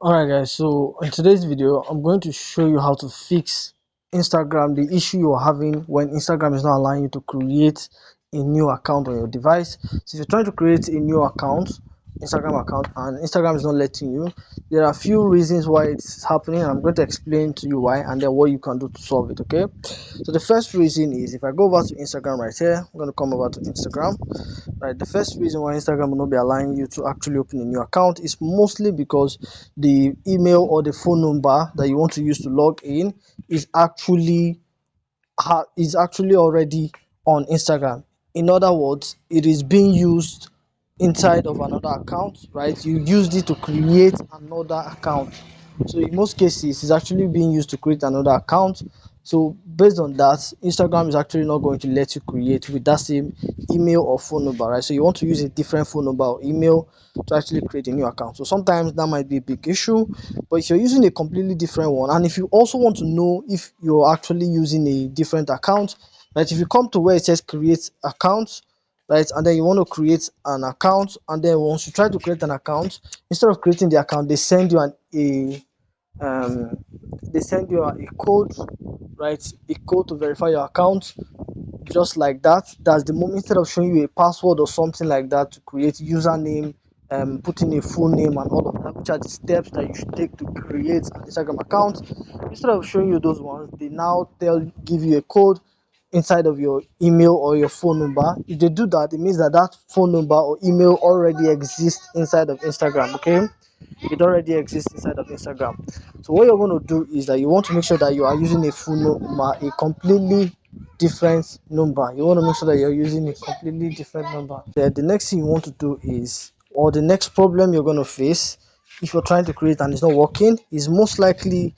Alright guys, so in today's video I'm going to show you how to fix Instagram, the issue you're having when Instagram is not allowing you to create a new account on your device. So if you're trying to create a new account, Instagram account, and Instagram is not letting you, there are a few reasons why it's happening. I'm going to explain to you why and then what you can do to solve it. Okay, so the first reason is, if I go over to Instagram right here, I'm going to come over to Instagram. Right, the first reason why Instagram will not be allowing you to actually open a new account is mostly because the email or the phone number that you want to use to log in is actually already on Instagram. In other words, it is being used inside of another account, right? You used it to create another account. So in most cases, it's actually being used to create another account. So based on that, Instagram is actually not going to let you create with that same email or phone number, right? So you want to use a different phone number or email to actually create a new account. So sometimes that might be a big issue, but if you're using a completely different one, and if you also want to know if you're actually using a different account, right? If you come to where it says create account, right, and then you want to create an account, and then once you try to create an account, instead of creating the account, they send you um a code, right? A code to verify your account, just like that. That's the moment. Instead of showing you a password or something like that to create username, put in a full name and all of that, which are the steps that you should take to create an Instagram account, instead of showing you those ones, they now give you a code inside of your email or your phone number. If they do that, it means that that phone number or email already exists inside of Instagram. Okay, it already exists inside of Instagram. So what you're going to do is that you want to make sure that you are using a full number, a completely different number. You want to make sure that you're using a completely different number. The next thing you want to do is, or the next problem you're going to face if you're trying to create and it's not working, is most likely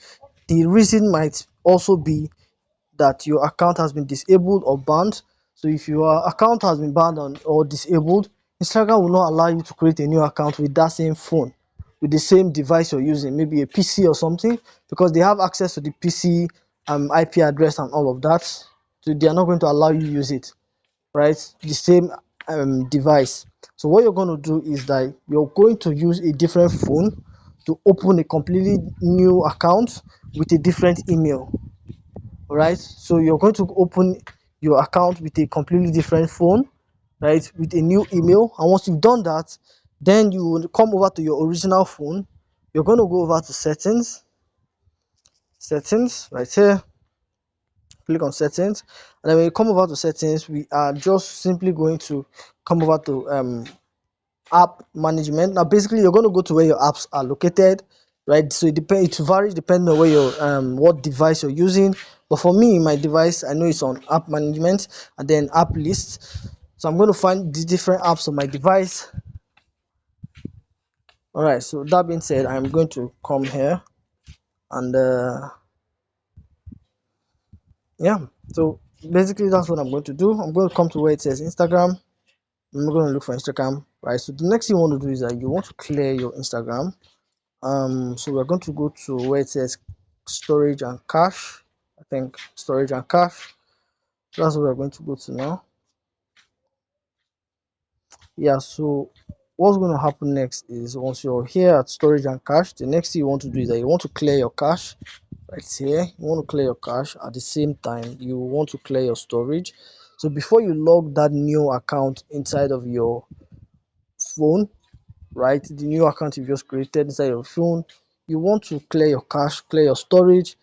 the reason might also be that your account has been disabled or banned. So if your account has been banned or disabled, Instagram will not allow you to create a new account with that same phone, with the same device you're using, maybe a PC or something, because they have access to the PC IP address and all of that. So they are not going to allow you use it, right? The same device. So what you're going to do is that you're going to use a different phone to open a completely new account with a different email. Right, so you're going to open your account with a completely different phone, right, with a new email. And once you've done that, then you will come over to your original phone. You're going to go over to settings right here, click on settings, and then when you come over to settings, we are just simply going to come over to app management. Now basically you're going to go to where your apps are located, right? So it varies depending on where your what device you're using, but for me, my device, I know it's on app management and then app list. So I'm going to find the different apps on my device. All right, so that being said, I'm going to come here and yeah, so basically that's what I'm going to do. I'm going to come to where it says Instagram. I'm going to look for Instagram, right? So the next thing you want to do is that you want to clear your Instagram. So we're going to go to where it says storage and cache. I think storage and cache, so that's what we're going to go to now. Yeah, so what's going to happen next is, once you're here at storage and cache, the next thing you want to do is that you want to clear your cache right here. You want to clear your cache. At the same time, you want to clear your storage. So before you log that new account inside of your phone, right, the new account you've just created inside your phone, you want to clear your cache, clear your storage,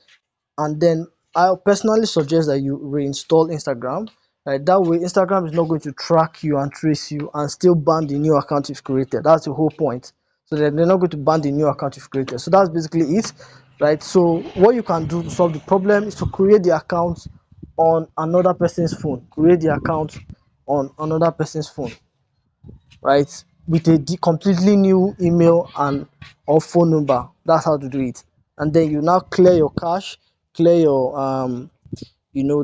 and then I personally suggest that you reinstall Instagram. Right, that way Instagram is not going to track you and trace you and still ban the new account you've created. That's the whole point. So they're not going to ban the new account you've created. So that's basically it, right? So what you can do to solve the problem is to create the account on another person's phone. Create the account on another person's phone, right, with a completely new email and or phone number. That's how to do it. And then you now clear your cache, clear your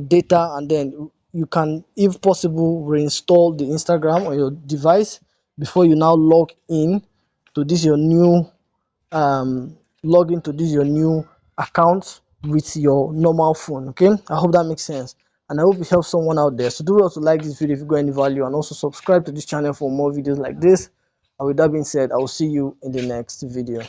data, and then you can, if possible, reinstall the Instagram on your device before you now log in to this your new log into this your new account with your normal phone. Okay, I hope that makes sense, and I hope it helps someone out there. So do also like this video if you got any value, and also subscribe to this channel for more videos like this. And with that being said, I will see you in the next video.